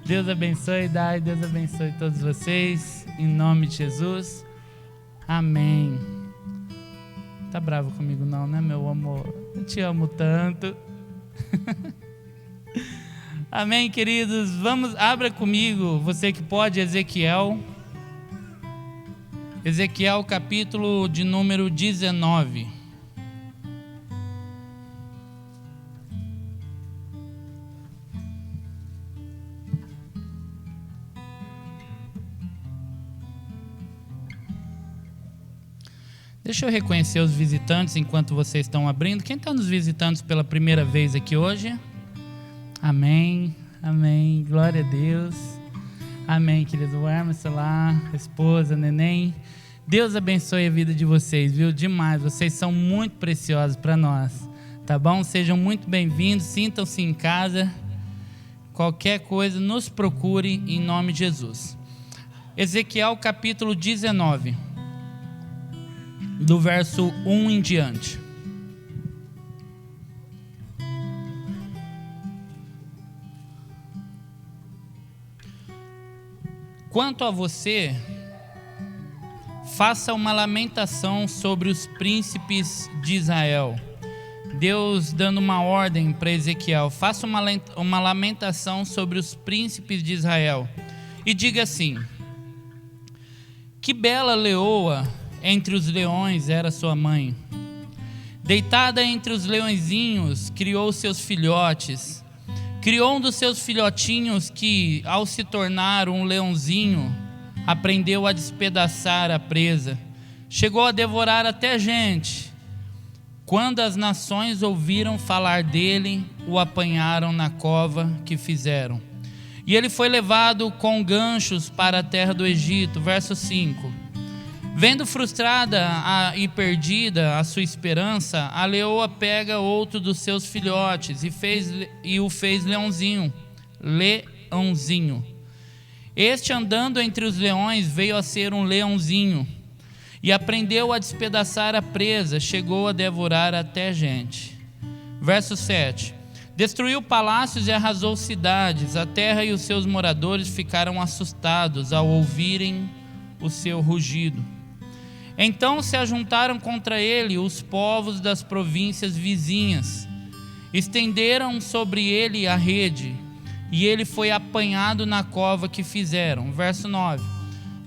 Deus abençoe, Dai, Deus abençoe todos vocês, em nome de Jesus, amém. Tá bravo comigo não, né, meu amor? Eu te amo tanto. Amém, queridos. Abra comigo, você que pode, Ezequiel capítulo de número 19. Deixa eu reconhecer os visitantes enquanto vocês estão abrindo. Quem está nos visitando pela primeira vez aqui hoje? Amém, amém, glória a Deus. Amém, querido. O Hermes lá, a esposa, neném. Deus abençoe a vida de vocês, viu? Demais, vocês são muito preciosos para nós, tá bom? Sejam muito bem-vindos, sintam-se em casa. Qualquer coisa, nos procure em nome de Jesus. Ezequiel capítulo 19. Do verso 1 em diante. Quanto a você, faça uma lamentação sobre os príncipes de Israel. Deus dando uma ordem para Ezequiel: faça uma lamentação sobre os príncipes de Israel. E diga assim: que bela leoa entre os leões era sua mãe. Deitada entre os leõezinhos, criou seus filhotes. Criou um dos seus filhotinhos que, ao se tornar um leãozinho, aprendeu a despedaçar a presa. Chegou a devorar até gente. Quando as nações ouviram falar dele, o apanharam na cova que fizeram. E ele foi levado com ganchos para a terra do Egito. Verso 5. Vendo frustrada e perdida a sua esperança, a leoa pega outro dos seus filhotes e o fez leãozinho. Este, andando entre os leões, veio a ser um leãozinho e aprendeu a despedaçar a presa, chegou a devorar até gente. Verso 7. Destruiu palácios e arrasou cidades, a terra e os seus moradores ficaram assustados ao ouvirem o seu rugido. Então se ajuntaram contra ele os povos das províncias vizinhas, estenderam sobre ele a rede, e ele foi apanhado na cova que fizeram. Verso 9.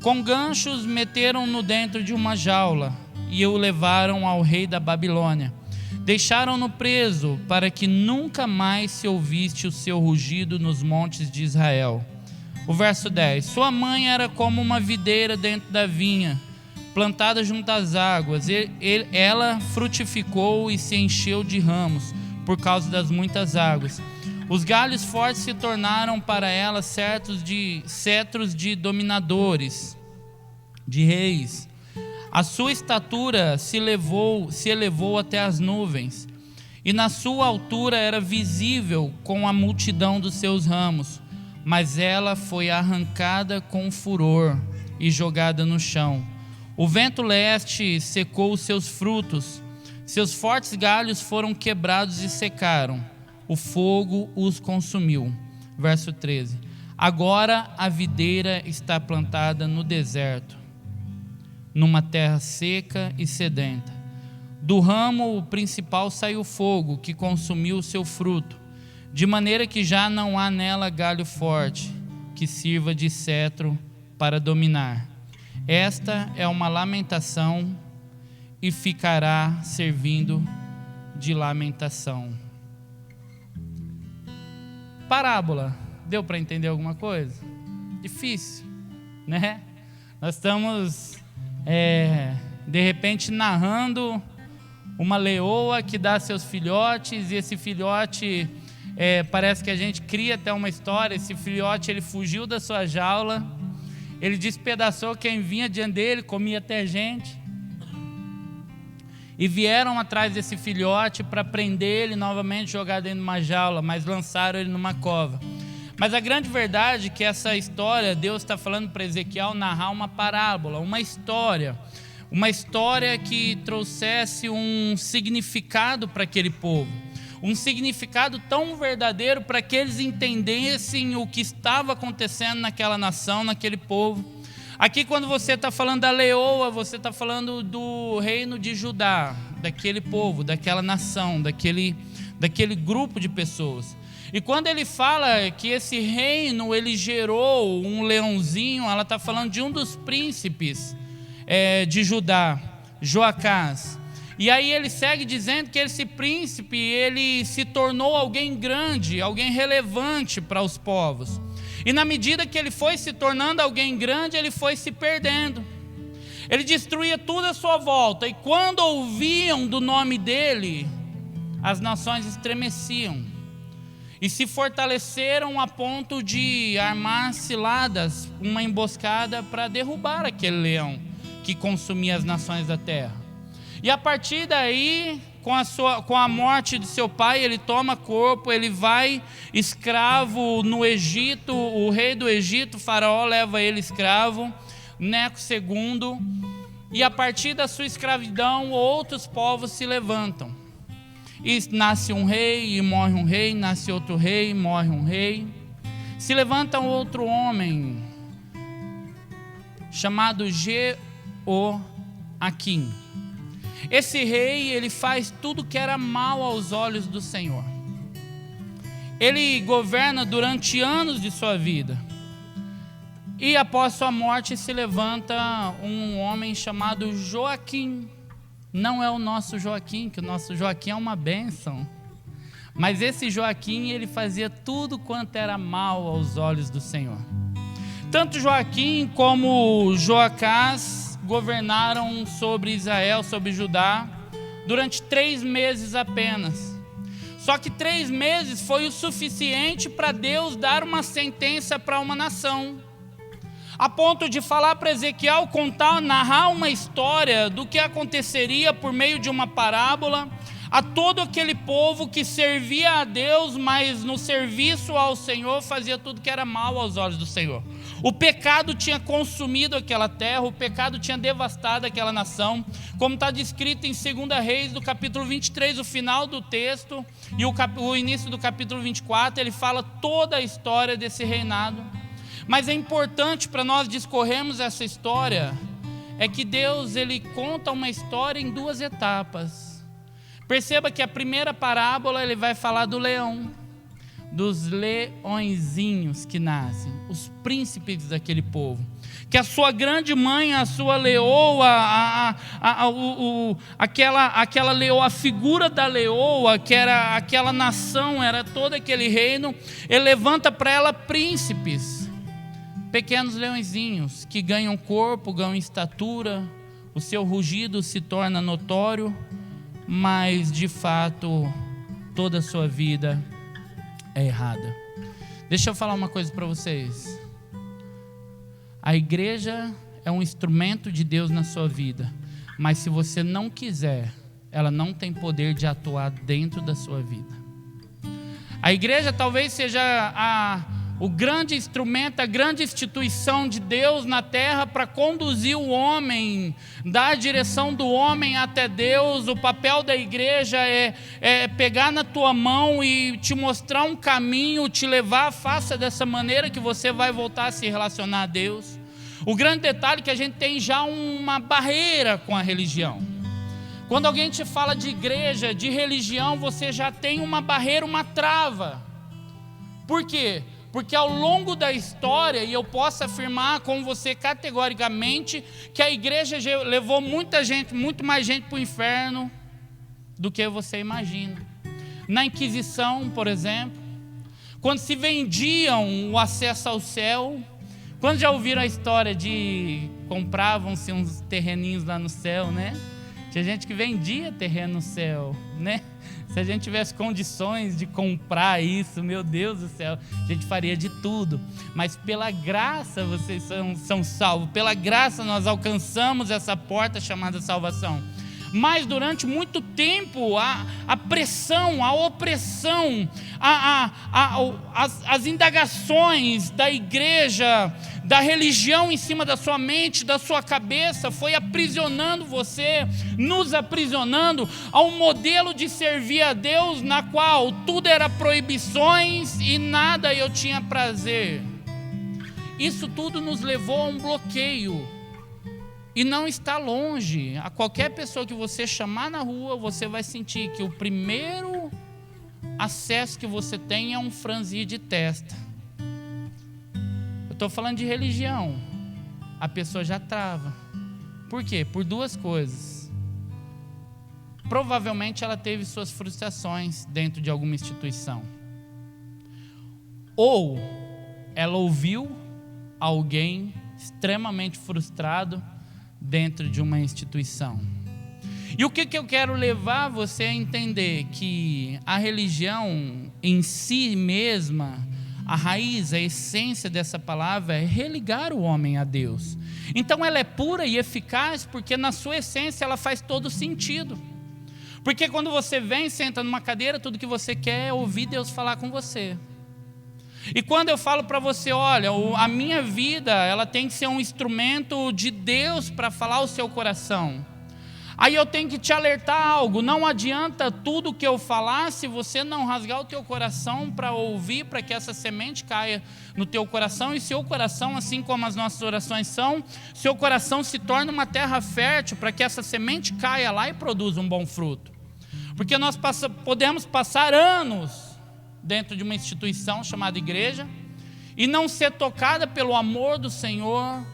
Com ganchos meteram-no dentro de uma jaula, e o levaram ao rei da Babilônia. Deixaram-no preso, para que nunca mais se ouvisse o seu rugido nos montes de Israel. O verso 10. Sua mãe era como uma videira dentro da vinha, plantada junto às águas. Ela frutificou e se encheu de ramos por causa das muitas águas. Os galhos fortes se tornaram para ela cetros de dominadores, de reis. A sua estatura se elevou até as nuvens, e na sua altura era visível com a multidão dos seus ramos. Mas ela foi arrancada com furor e jogada no chão. O vento leste secou os seus frutos, seus fortes galhos foram quebrados e secaram, o fogo os consumiu. Verso 13. Agora a videira está plantada no deserto, numa terra seca e sedenta. Do ramo principal saiu fogo, que consumiu o seu fruto, de maneira que já não há nela galho forte, que sirva de cetro para dominar. Esta é uma lamentação e ficará servindo de lamentação. Parábola. Deu para entender alguma coisa? Difícil, né? Nós estamos, de repente, narrando uma leoa que dá seus filhotes, e esse filhote, parece que a gente cria até uma história. Esse filhote, ele fugiu da sua jaula, ele despedaçou quem vinha diante dele, comia até gente. E vieram atrás desse filhote para prender ele novamente, jogar dentro de uma jaula, mas lançaram ele numa cova. Mas a grande verdade é que essa história, Deus está falando para Ezequiel narrar uma parábola, uma história que trouxesse um significado para aquele povo. um significado tão verdadeiro para que eles entendessem o que estava acontecendo naquela nação, naquele povo. Aqui, quando você está falando da leoa, você está falando do reino de Judá, daquele povo, daquela nação, daquele grupo de pessoas. E quando ele fala que esse reino, ele gerou um leãozinho, ela está falando de um dos príncipes de Judá, Joacás. E aí ele segue dizendo que esse príncipe, ele se tornou alguém grande, alguém relevante para os povos. E na medida que ele foi se tornando alguém grande, ele foi se perdendo. Ele destruía tudo à sua volta. E quando ouviam do nome dele, as nações estremeciam. E se fortaleceram a ponto de armar ciladas, uma emboscada para derrubar aquele leão que consumia as nações da terra. E a partir daí, com a morte de seu pai, ele toma corpo, ele vai escravo no Egito, o rei do Egito, Faraó, leva ele escravo, Neco II, e a partir da sua escravidão, outros povos se levantam. E nasce um rei, e morre um rei, nasce outro rei, morre um rei. Se levanta um outro homem, chamado Jeoaquim. Esse rei, ele faz tudo que era mal aos olhos do Senhor. Ele governa durante anos de sua vida. E após sua morte se levanta um homem chamado Joaquim. Não é o nosso Joaquim, que o nosso Joaquim é uma bênção. Mas esse Joaquim, ele fazia tudo quanto era mal aos olhos do Senhor. Tanto Joaquim como Joacás governaram sobre Israel, sobre Judá, durante 3 meses apenas. Só que 3 meses foi o suficiente para Deus dar uma sentença para uma nação, a ponto de falar para Ezequiel, narrar uma história do que aconteceria por meio de uma parábola a todo aquele povo que servia a Deus, mas no serviço ao Senhor fazia tudo que era mal aos olhos do Senhor. O pecado tinha consumido aquela terra, o pecado tinha devastado aquela nação, como está descrito em 2 Reis, do capítulo 23, o final do texto, e o início do capítulo 24, ele fala toda a história desse reinado. Mas é importante para nós discorrermos essa história, é que Deus, ele conta uma história em 2 etapas. Perceba que a primeira parábola, ele vai falar do leão, dos leõezinhos que nascem, os príncipes daquele povo, que a sua grande mãe, a sua leoa, aquela leoa, a figura da leoa, que era aquela nação, era todo aquele reino, ele levanta para ela príncipes, pequenos leõezinhos, que ganham corpo, ganham estatura, o seu rugido se torna notório, mas de fato toda a sua vida é errada. Deixa eu falar uma coisa para vocês. A igreja é um instrumento de Deus na sua vida, mas se você não quiser, ela não tem poder de atuar dentro da sua vida. A igreja talvez seja o grande instrumento, a grande instituição de Deus na terra para conduzir o homem, dar a direção do homem até Deus. O papel da igreja é pegar na tua mão e te mostrar um caminho, te levar, faça dessa maneira que você vai voltar a se relacionar a Deus. O grande detalhe é que a gente tem já uma barreira com a religião. Quando alguém te fala de igreja, de religião, você já tem uma barreira, uma trava. Por quê? Porque ao longo da história, e eu posso afirmar com você categoricamente, que a igreja levou muita gente, muito mais gente para o inferno do que você imagina. Na Inquisição, por exemplo, quando se vendiam o acesso ao céu, quando já ouviram a história de compravam-se uns terreninhos lá no céu, né? Tinha gente que vendia terreno no céu, né? Se a gente tivesse condições de comprar isso, meu Deus do céu, a gente faria de tudo. Mas pela graça vocês são salvos. Pela graça nós alcançamos essa porta chamada salvação. Mas durante muito tempo, a pressão, a opressão, as indagações da igreja, da religião em cima da sua mente, da sua cabeça, foi aprisionando você, nos aprisionando a um modelo de servir a Deus, na qual tudo era proibições e nada eu tinha prazer. Isso tudo nos levou a um bloqueio. E não está longe. A qualquer pessoa que você chamar na rua, você vai sentir que o primeiro acesso que você tem é um franzir de testa. Eu estou falando de religião. A pessoa já trava. Por quê? Por duas coisas. Provavelmente ela teve suas frustrações dentro de alguma instituição. Ou ela ouviu alguém extremamente frustrado dentro de uma instituição. E o que eu quero levar você a entender? Que a religião em si mesma, a raiz, a essência dessa palavra é religar o homem a Deus. Então ela é pura e eficaz porque na sua essência ela faz todo sentido. Porque quando você vem, senta numa cadeira, tudo que você quer é ouvir Deus falar com você. E quando eu falo para você, olha, a minha vida, ela tem que ser um instrumento de Deus para falar ao seu coração. Aí eu tenho que te alertar algo, não adianta tudo que eu falar se você não rasgar o teu coração para ouvir, para que essa semente caia no teu coração. E seu coração, assim como as nossas orações são, seu coração se torna uma terra fértil para que essa semente caia lá e produza um bom fruto. Porque nós podemos passar anos dentro de uma instituição chamada igreja, e não ser tocada pelo amor do Senhor,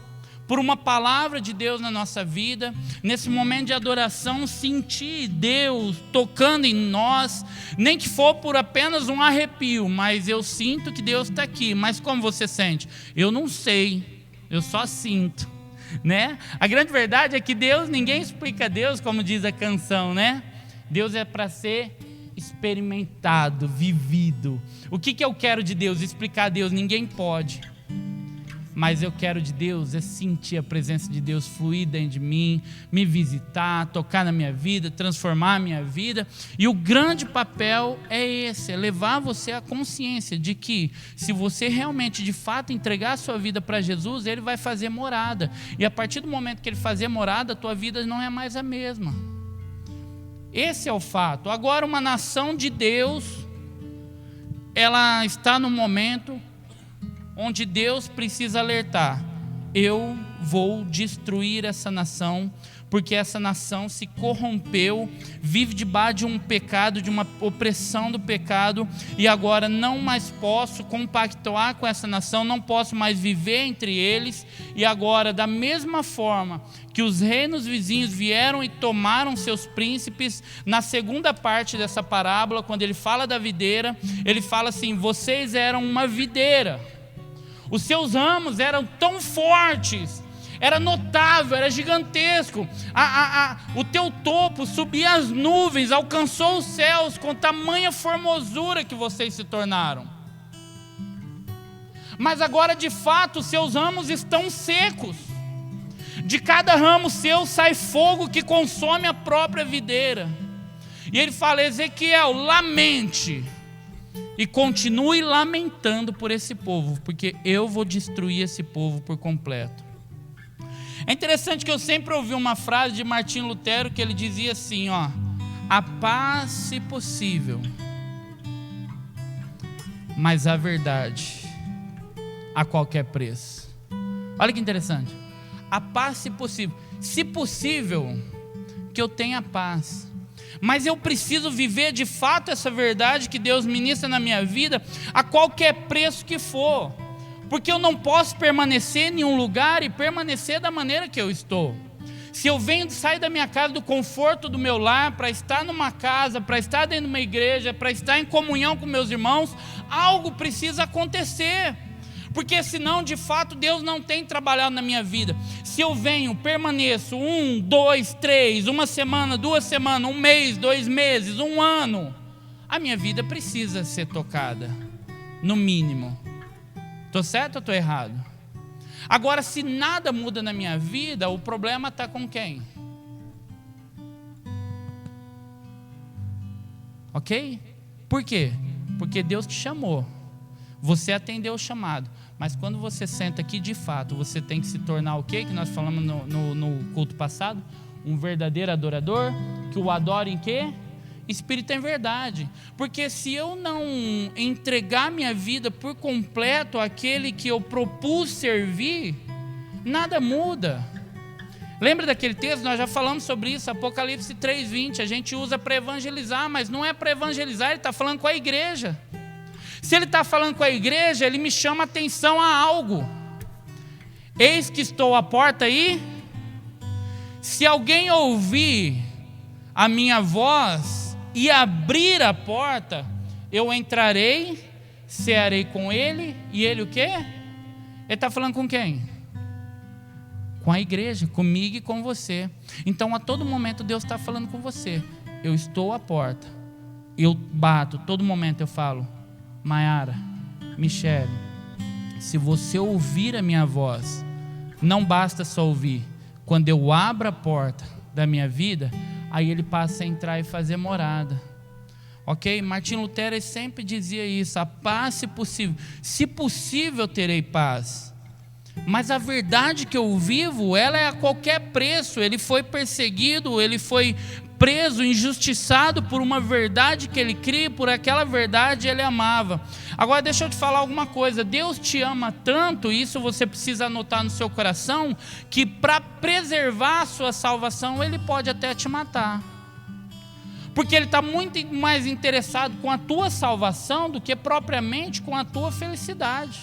por uma palavra de Deus na nossa vida, nesse momento de adoração, sentir Deus tocando em nós, nem que for por apenas um arrepio, mas eu sinto que Deus está aqui. Mas como você sente? Eu não sei, eu só sinto, né? A grande verdade é que Deus, ninguém explica Deus, como diz a canção, né? Deus é para ser experimentado, vivido. O que eu quero de Deus? Explicar a Deus, ninguém pode. Mas eu quero de Deus é sentir a presença de Deus fluir dentro de mim, me visitar, tocar na minha vida, transformar a minha vida. E o grande papel é esse, é levar você à consciência de que se você realmente, de fato, entregar a sua vida para Jesus, Ele vai fazer morada. E a partir do momento que Ele fazer morada, a tua vida não é mais a mesma. Esse é o fato. Agora, uma nação de Deus, ela está no momento onde Deus precisa alertar: eu vou destruir essa nação, porque essa nação se corrompeu, vive debaixo de um pecado, de uma opressão do pecado, e agora não mais posso compactuar com essa nação, não posso mais viver entre eles. E agora, da mesma forma que os reinos vizinhos vieram e tomaram seus príncipes, na segunda parte dessa parábola, quando ele fala da videira, ele fala assim: vocês eram uma videira, os seus ramos eram tão fortes, era notável, era gigantesco, o teu topo subia as nuvens, alcançou os céus, com tamanha formosura que vocês se tornaram. Mas agora, de fato, os seus ramos estão secos. De cada ramo seu sai fogo que consome a própria videira. E ele fala: Ezequiel, lamente e continue lamentando por esse povo, porque eu vou destruir esse povo por completo. É interessante que eu sempre ouvi uma frase de Martim Lutero, que ele dizia assim, ó: a paz se possível, mas a verdade a qualquer preço. Olha que interessante. A paz se possível que eu tenha paz, mas eu preciso viver de fato essa verdade que Deus ministra na minha vida a qualquer preço que for, porque eu não posso permanecer em nenhum lugar e permanecer da maneira que eu estou. Se eu sair da minha casa, do conforto do meu lar, para estar numa casa, para estar dentro de uma igreja, para estar em comunhão com meus irmãos, algo precisa acontecer, porque senão, de fato, Deus não tem trabalhado na minha vida. Se eu permaneço 1, 2, 3, uma semana, 2 semanas, 1 mês, 2 meses, 1 ano, a minha vida precisa ser tocada, no mínimo. Estou certo ou estou errado? Agora, se nada muda na minha vida, o problema está com quem? ok? Por quê? Porque Deus te chamou, você atendeu o chamado, mas quando você senta aqui, de fato, você tem que se tornar o quê? Que nós falamos no culto passado, um verdadeiro adorador, que o adora em quê? Espírito em verdade. Porque se eu não entregar minha vida por completo àquele que eu propus servir, nada muda. Lembra daquele texto? Nós já falamos sobre isso, Apocalipse 3:20. A gente usa para evangelizar, mas não é para evangelizar, ele está falando com a igreja. Se ele está falando com a igreja, ele me chama atenção a algo. Eis que estou à porta aí. Se alguém ouvir a minha voz e abrir a porta, eu entrarei, cearei com ele, e ele o quê? Ele está falando com quem? Com a igreja, comigo e com você. Então a todo momento Deus está falando com você. Eu estou à porta, eu bato, todo momento eu falo: Maiara, Michele, se você ouvir a minha voz, não basta só ouvir. Quando eu abro a porta da minha vida, aí ele passa a entrar e fazer morada. Ok? Martinho Lutero ele sempre dizia isso: a paz se possível terei paz. Mas a verdade que eu vivo, ela é a qualquer preço. Ele foi perseguido, ele foi preso, injustiçado por uma verdade que ele cria, por aquela verdade ele amava. Agora deixa eu te falar alguma coisa. Deus te ama tanto, isso você precisa anotar no seu coração, que para preservar a sua salvação, ele pode até te matar. Porque ele está muito mais interessado com a tua salvação do que propriamente com a tua felicidade.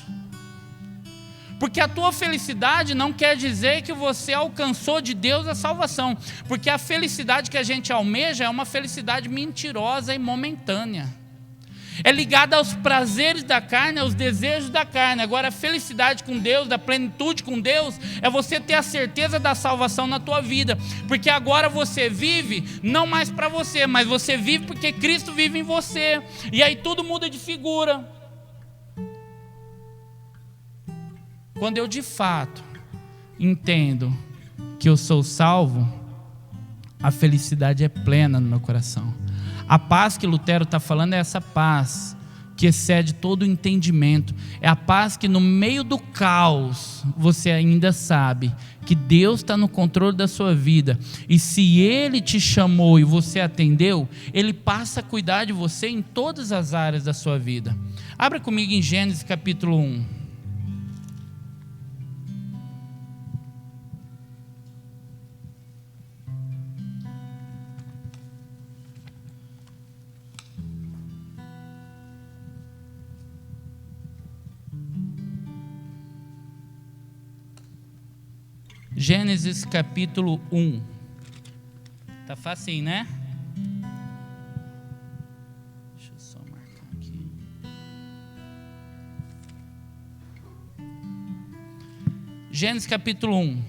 Porque a tua felicidade não quer dizer que você alcançou de Deus a salvação. Porque a felicidade que a gente almeja é uma felicidade mentirosa e momentânea. É ligada aos prazeres da carne, aos desejos da carne. Agora a felicidade com Deus, da plenitude com Deus, é você ter a certeza da salvação na tua vida. Porque agora você vive, não mais para você, mas você vive porque Cristo vive em você. E aí tudo muda de figura. Quando eu de fato entendo que eu sou salvo, a felicidade é plena no meu coração. A paz que Lutero está falando é essa paz que excede todo o entendimento. É a paz que no meio do caos você ainda sabe que Deus está no controle da sua vida. E se Ele te chamou e você atendeu, Ele passa a cuidar de você em todas as áreas da sua vida. Abra comigo em Gênesis capítulo 1. Gênesis capítulo 1. Tá fácil, né? Deixa eu só marcar aqui. Gênesis capítulo 1.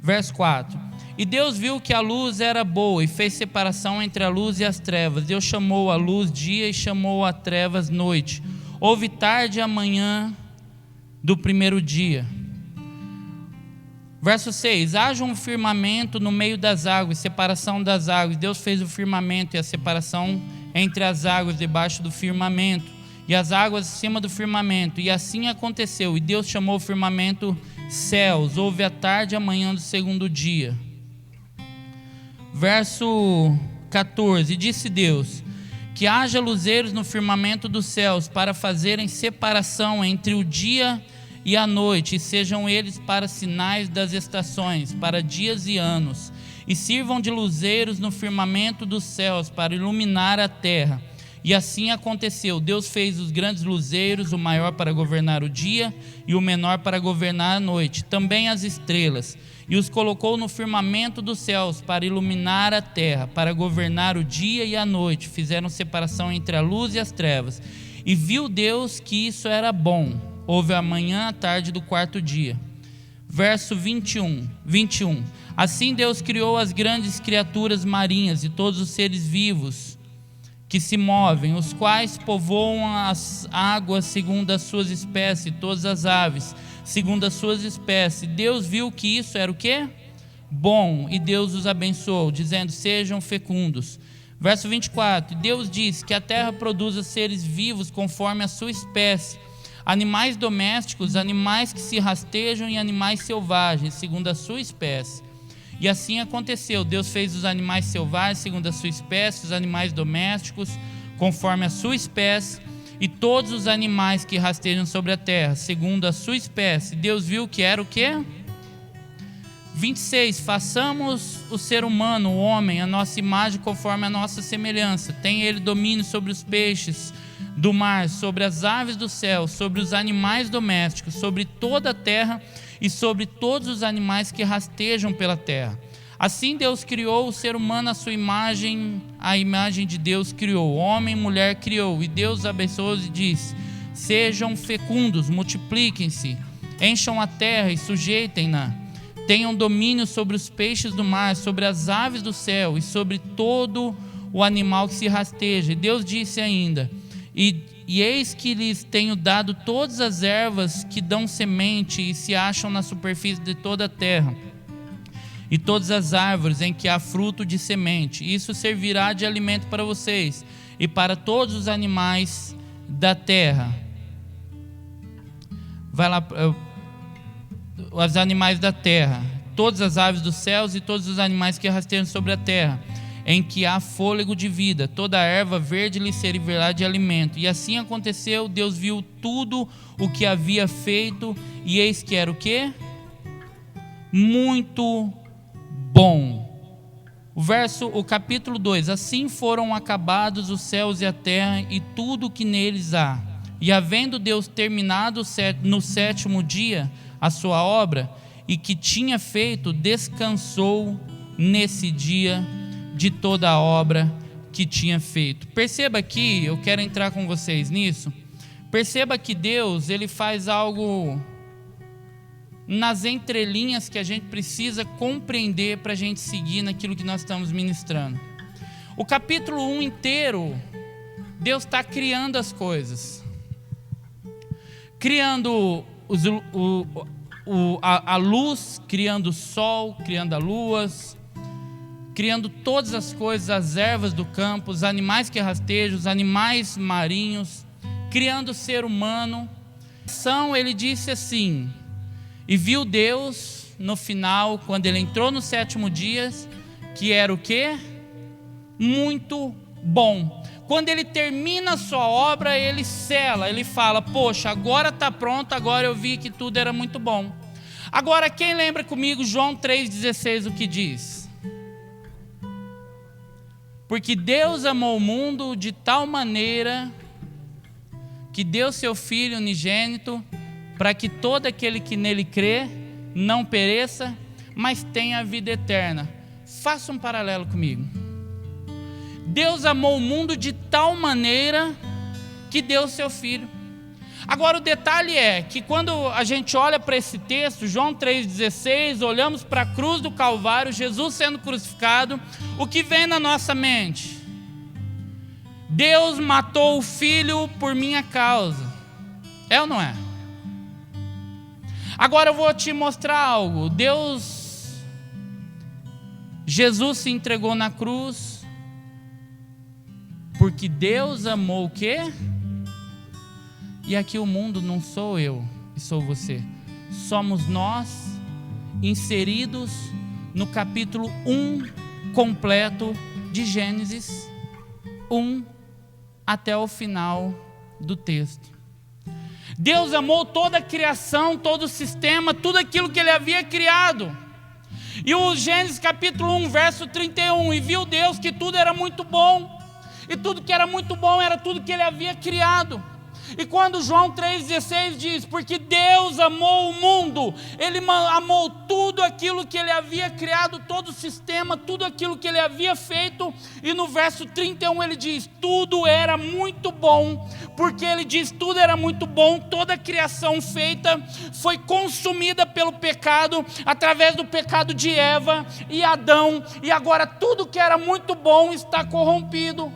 Verso 4. E Deus viu que a luz era boa e fez separação entre a luz e as trevas. Deus chamou a luz dia e chamou a trevas noite. Houve tarde e amanhã do primeiro dia. Verso 6. Haja um firmamento no meio das águas, separação das águas. Deus fez o firmamento e a separação entre as águas debaixo do firmamento, e as águas acima do firmamento. E assim aconteceu. E Deus chamou o firmamento céus. Houve a tarde e amanhã do segundo dia. Verso 14. E disse Deus: que haja luzeiros no firmamento dos céus, para fazerem separação entre o dia e a noite, e sejam eles para sinais das estações, para dias e anos, e sirvam de luzeiros no firmamento dos céus, para iluminar a terra. E assim aconteceu. Deus fez os grandes luzeiros, o maior para governar o dia e o menor para governar a noite, também as estrelas, e os colocou no firmamento dos céus para iluminar a terra, para governar o dia e a noite. Fizeram separação entre a luz e as trevas. E viu Deus que isso era bom. Houve a manhã, a tarde do quarto dia. Verso 21. Assim Deus criou as grandes criaturas marinhas e todos os seres vivos que se movem, os quais povoam as águas segundo as suas espécies, todas as aves segundo as suas espécies. Deus viu que isso era o quê? bom, e Deus os abençoou, dizendo: sejam fecundos. Verso 24: Deus disse que a terra produza seres vivos conforme a sua espécie, animais domésticos, animais que se rastejam e animais selvagens, segundo a sua espécie. E assim aconteceu. Deus fez os animais selvagens segundo a sua espécie, os animais domésticos conforme a sua espécie, e todos os animais que rastejam sobre a terra segundo a sua espécie. Deus viu que era o quê? 26: façamos o ser humano, o homem, a nossa imagem conforme a nossa semelhança. Tem ele domínio sobre os peixes do mar, sobre as aves do céu, sobre os animais domésticos, sobre toda a terra e sobre todos os animais que rastejam pela terra. Assim Deus criou o ser humano à sua imagem, a imagem de Deus criou, homem e mulher criou. E Deus os abençoou e disse: sejam fecundos, multipliquem-se, encham a terra e sujeitem-na. Tenham domínio sobre os peixes do mar, sobre as aves do céu e sobre todo o animal que se rasteja. E Deus disse ainda: E eis que lhes tenho dado todas as ervas que dão semente e se acham na superfície de toda a terra, e todas as árvores em que há fruto de semente. Isso servirá de alimento para vocês e para todos os animais da terra. Vai lá, os animais da terra, todas as aves dos céus e todos os animais que rastejam sobre a terra, em que há fôlego de vida, toda a erva verde lhe servirá de alimento. E assim aconteceu. Deus viu tudo o que havia feito, e eis que era o quê? Muito bom. O capítulo 2: assim foram acabados os céus e a terra e tudo o que neles há. E havendo Deus terminado no sétimo dia a sua obra, e que tinha feito, descansou nesse dia de toda a obra que tinha feito. Perceba aqui, eu quero entrar com vocês nisso. Perceba que Deus, ele faz algo nas entrelinhas que a gente precisa compreender para a gente seguir naquilo que nós estamos ministrando. O capítulo 1 inteiro, Deus está criando as coisas, criando a luz, criando o sol, criando as luas, criando todas as coisas, as ervas do campo, os animais que rastejam, os animais marinhos, criando o ser humano. Então ele disse assim: e viu Deus no final, quando ele entrou no sétimo dia, que era o quê? Muito bom. Quando ele termina a sua obra, ele sela, ele fala: poxa, agora está pronto, agora eu vi que tudo era muito bom. Agora, quem lembra comigo João 3,16, o que diz? Porque Deus amou o mundo de tal maneira que deu seu Filho unigênito, para que todo aquele que nele crê não pereça, mas tenha a vida eterna. Faça um paralelo comigo. Deus amou o mundo de tal maneira que deu seu Filho. Agora o detalhe é que quando a gente olha para esse texto, João 3,16, olhamos para a cruz do Calvário, Jesus sendo crucificado, o que vem na nossa mente? Deus matou o Filho por minha causa. É ou não é? Agora eu vou te mostrar algo. Jesus se entregou na cruz porque Deus amou o quê? E aqui o mundo não sou eu e sou você. Somos nós inseridos no capítulo 1 completo de Gênesis 1 até o final do texto. Deus amou toda a criação, todo o sistema, tudo aquilo que ele havia criado. E o Gênesis capítulo 1, verso 31, e viu Deus que tudo era muito bom. E tudo que era muito bom era tudo que ele havia criado. E quando João 3,16 diz, porque Deus amou o mundo, ele amou tudo aquilo que ele havia criado, todo o sistema, tudo aquilo que ele havia feito. E no verso 31 ele diz, tudo era muito bom, porque ele diz, tudo era muito bom, toda a criação feita foi consumida pelo pecado, através do pecado de Eva e Adão, e agora tudo que era muito bom está corrompido.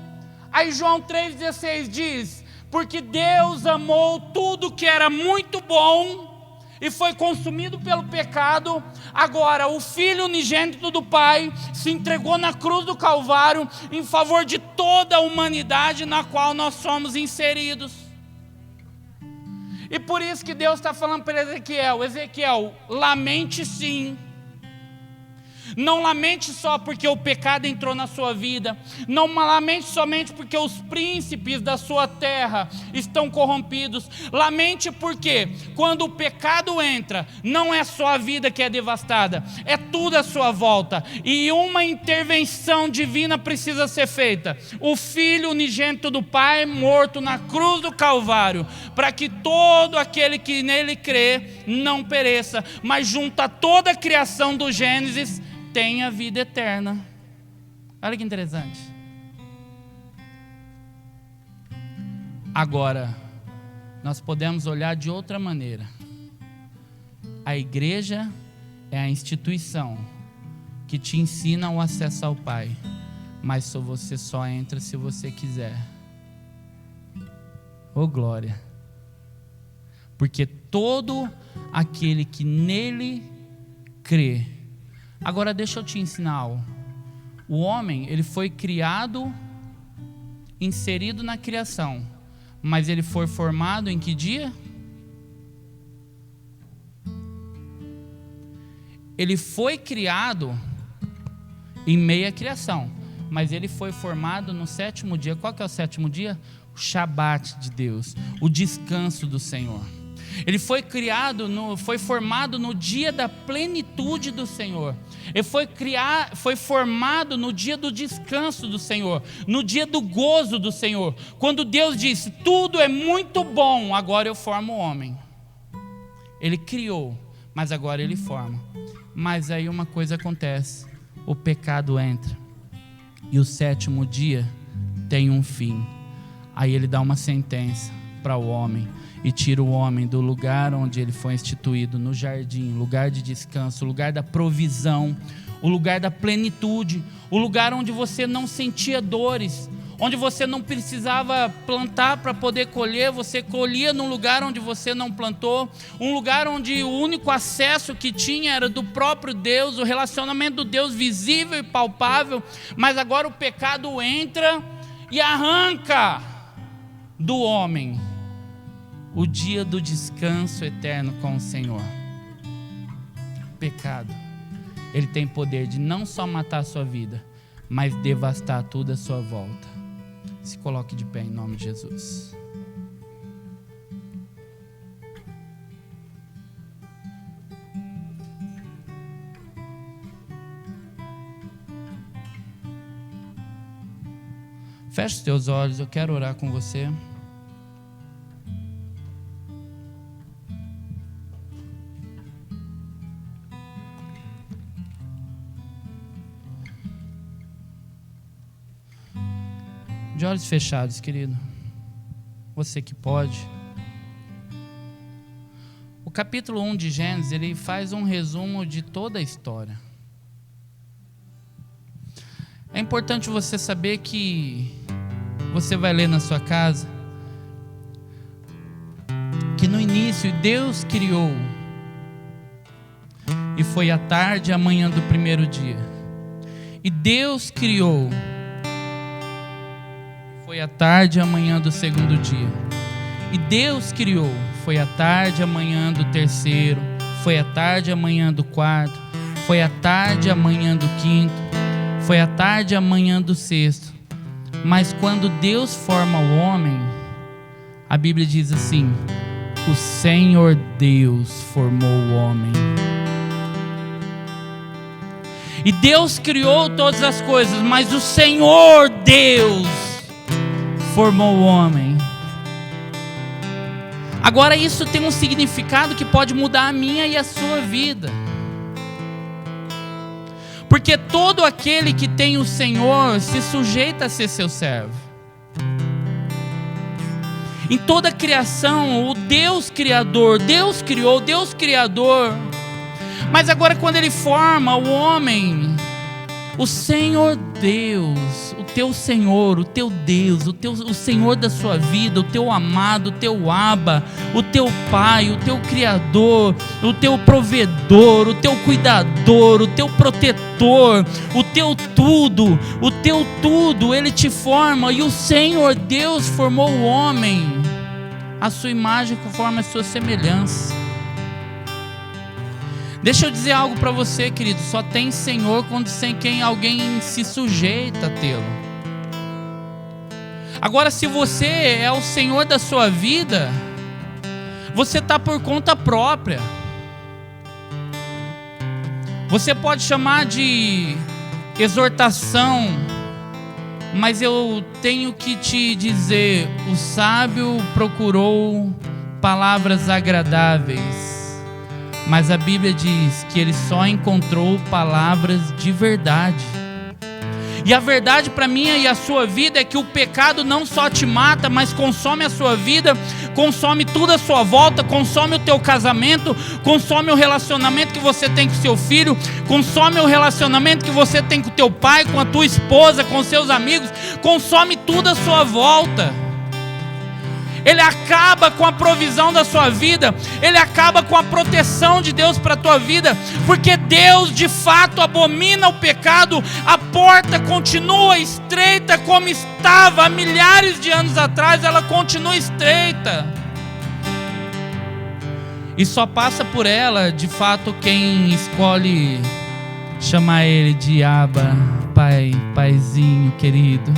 Aí João 3,16 diz, porque Deus amou tudo que era muito bom, e foi consumido pelo pecado. Agora o Filho unigênito do Pai se entregou na cruz do Calvário em favor de toda a humanidade na qual nós somos inseridos. E por isso que Deus está falando para Ezequiel: Ezequiel, lamente sim. Não lamente só porque o pecado entrou na sua vida. Não lamente somente porque os príncipes da sua terra estão corrompidos. Lamente porque quando o pecado entra, não é só a vida que é devastada, é tudo à sua volta. E uma intervenção divina precisa ser feita. O Filho unigênito do Pai morto na cruz do Calvário, para que todo aquele que nele crê não pereça, mas junto a toda a criação do Gênesis tem a vida eterna. Olha que interessante. Agora, nós podemos olhar de outra maneira. A igreja é a instituição que te ensina o acesso ao Pai, mas você só entra se você quiser. Oh glória! Porque todo aquele que nele crê. Agora deixa eu te ensinar algo. O homem, ele foi criado, inserido na criação, mas ele foi formado em que dia? Ele foi criado em meio à criação, mas ele foi formado no sétimo dia. Qual que é o sétimo dia? O Shabat de Deus, o descanso do Senhor. Ele foi foi formado no dia da plenitude do Senhor. Ele foi formado no dia do descanso do Senhor, no dia do gozo do Senhor. Quando Deus disse: tudo é muito bom, agora eu formo o homem. Ele criou, mas agora ele forma. Mas aí uma coisa acontece: o pecado entra, e o sétimo dia tem um fim. Aí ele dá uma sentença para o homem e tira o homem do lugar onde ele foi instituído, no jardim, lugar de descanso, lugar da provisão, o lugar da plenitude, o lugar onde você não sentia dores, onde você não precisava plantar para poder colher, você colhia num lugar onde você não plantou, um lugar onde o único acesso que tinha era do próprio Deus, o relacionamento do Deus visível e palpável. Mas agora o pecado entra e arranca do homem o dia do descanso eterno com o Senhor. O pecado, ele tem poder de não só matar a sua vida, mas devastar tudo à sua volta. Se coloque de pé em nome de Jesus. Feche os teus olhos, eu quero orar com você. De olhos fechados, querido. Você que pode. O capítulo 1 de Gênesis, ele faz um resumo de toda a história. É importante você saber que você vai ler na sua casa que no início Deus criou, e foi a tarde e a manhã do primeiro dia. E Deus criou, foi a tarde e a manhã do segundo dia. E Deus criou, foi a tarde e a manhã do terceiro, foi a tarde e a manhã do quarto, foi a tarde e a manhã do quinto, foi a tarde e a manhã do sexto. Mas quando Deus forma o homem, a Bíblia diz assim: o Senhor Deus formou o homem. E Deus criou todas as coisas, mas o Senhor Deus formou o homem. Agora isso tem um significado que pode mudar a minha e a sua vida. Porque todo aquele que tem o Senhor se sujeita a ser seu servo. Em toda a criação, o Deus Criador, Deus criou, Deus Criador. Mas agora quando Ele forma o homem, o Senhor Deus, o teu Senhor, o teu Deus, o Senhor da sua vida, o teu amado, o teu Abba, o teu Pai, o teu Criador, o teu provedor, o teu cuidador, o teu protetor, o teu tudo, Ele te forma. E o Senhor Deus formou o homem à sua imagem, conforme a sua semelhança. Deixa eu dizer algo para você, querido: só tem Senhor quando sem quem alguém se sujeita a tê-lo. Agora, se você é o Senhor da sua vida, você está por conta própria. Você pode chamar de exortação, mas eu tenho que te dizer: o sábio procurou palavras agradáveis, mas a Bíblia diz que ele só encontrou palavras de verdade. E a verdade para mim e a sua vida é que o pecado não só te mata, mas consome a sua vida, consome tudo à sua volta, consome o teu casamento, consome o relacionamento que você tem com seu filho, consome o relacionamento que você tem com teu pai, com a tua esposa, com seus amigos, consome tudo à sua volta. Ele acaba com a provisão da sua vida, ele acaba com a proteção de Deus para a tua vida, porque Deus de fato abomina o pecado. A porta continua estreita como estava há milhares de anos atrás, ela continua estreita. E só passa por ela, de fato, quem escolhe chamar Ele de Abba, Pai, Paizinho querido.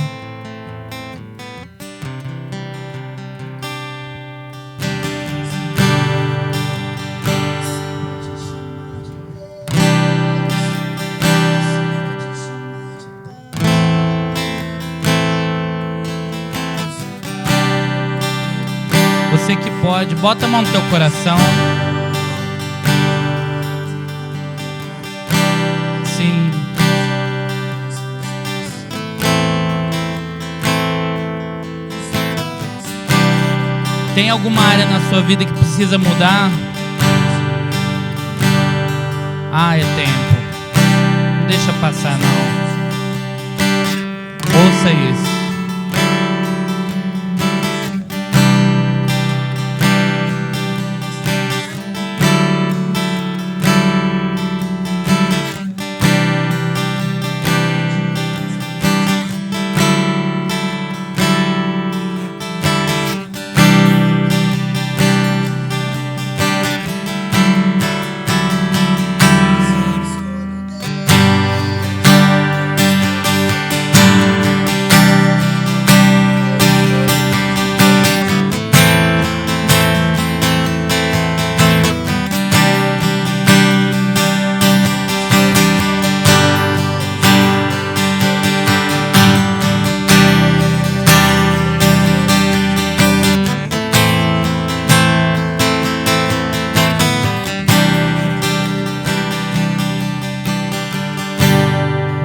Você que pode, bota a mão no teu coração. Sim. Tem alguma área na sua vida que precisa mudar? É tempo. Não deixa passar, não. Ouça isso.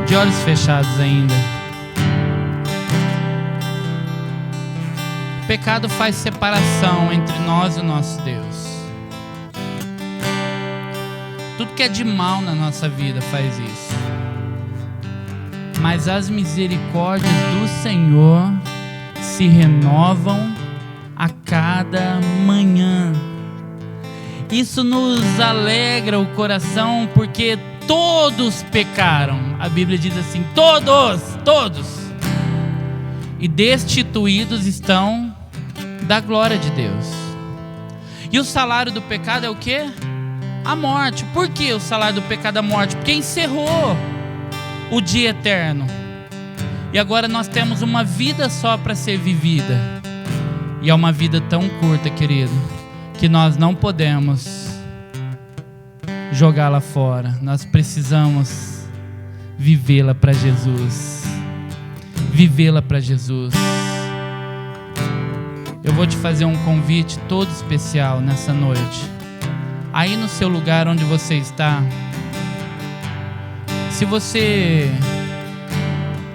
De olhos fechados ainda. O pecado faz separação entre nós e o nosso Deus. Tudo que é de mal na nossa vida faz isso. Mas as misericórdias do Senhor se renovam a cada manhã. Isso nos alegra o coração, porque todos pecaram. A Bíblia diz assim: todos, e destituídos estão da glória de Deus. E o salário do pecado é o quê? A morte. Por que o salário do pecado é a morte? Porque encerrou o dia eterno. E agora nós temos uma vida só para ser vivida. E é uma vida tão curta, querido, que nós não podemos jogá-la fora. Nós precisamos vivê-la para Jesus. Vivê-la para Jesus. Eu vou te fazer um convite todo especial nessa noite. Aí no seu lugar onde você está, se você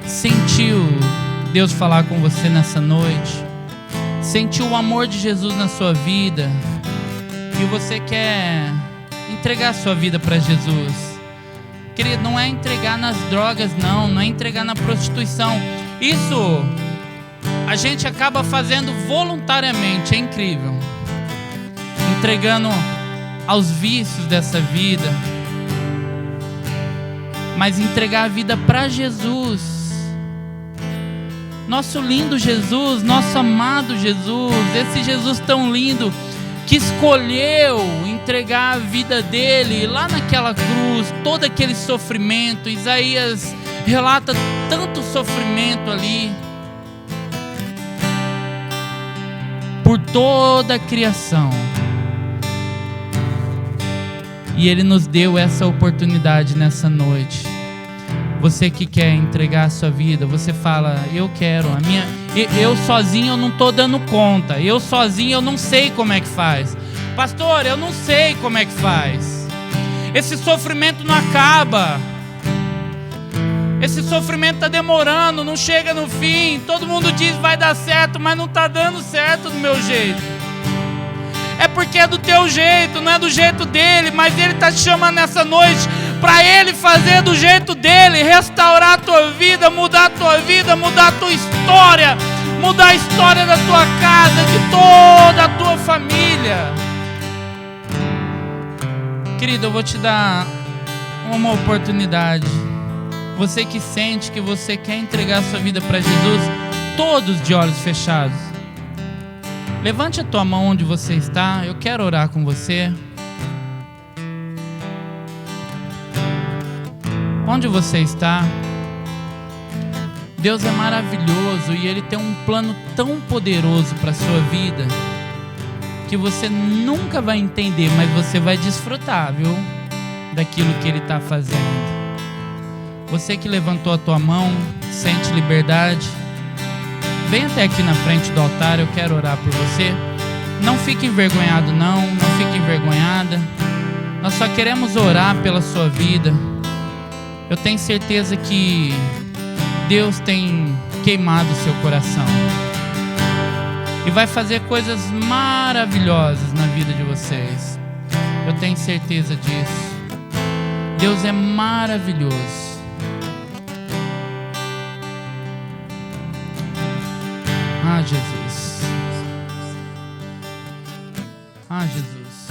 sentiu Deus falar com você nessa noite, sentiu o amor de Jesus na sua vida, e você quer entregar sua vida para Jesus, querido, não é entregar nas drogas, não é entregar na prostituição. Isso a gente acaba fazendo voluntariamente, é incrível. Entregando aos vícios dessa vida. Mas entregar a vida para Jesus. Nosso lindo Jesus, nosso amado Jesus, esse Jesus tão lindo que escolheu entregar a vida dele lá naquela cruz, todo aquele sofrimento. Isaías relata tanto sofrimento ali por toda a criação. E ele nos deu essa oportunidade nessa noite. Você que quer entregar a sua vida, você fala, eu quero, eu sozinho eu não estou dando conta, eu sozinho eu não sei como é que faz. Pastor, eu não sei como é que faz. Esse sofrimento não acaba. Esse sofrimento está demorando, não chega no fim. Todo mundo diz vai dar certo, mas não está dando certo do meu jeito. É porque é do teu jeito, não é do jeito dele. Mas ele está te chamando nessa noite para ele fazer do jeito dele, restaurar a tua vida, mudar a tua vida, mudar a tua história, mudar a história da tua casa, de toda a tua família. Querido, eu vou te dar uma oportunidade. Você que sente que você quer entregar a sua vida para Jesus, todos de olhos fechados. Levante a tua mão onde você está, eu quero orar com você. Onde você está? Deus é maravilhoso e Ele tem um plano tão poderoso para a sua vida que você nunca vai entender, mas você vai desfrutar, viu? Daquilo que Ele está fazendo. Você que levantou a tua mão, sente liberdade, vem até aqui na frente do altar, eu quero orar por você. Não fique envergonhado não fique envergonhada. Nós só queremos orar pela sua vida. Eu tenho certeza que Deus tem queimado o seu coração e vai fazer coisas maravilhosas na vida de vocês. Eu tenho certeza disso. Deus é maravilhoso. Ah, Jesus. Ah, Jesus.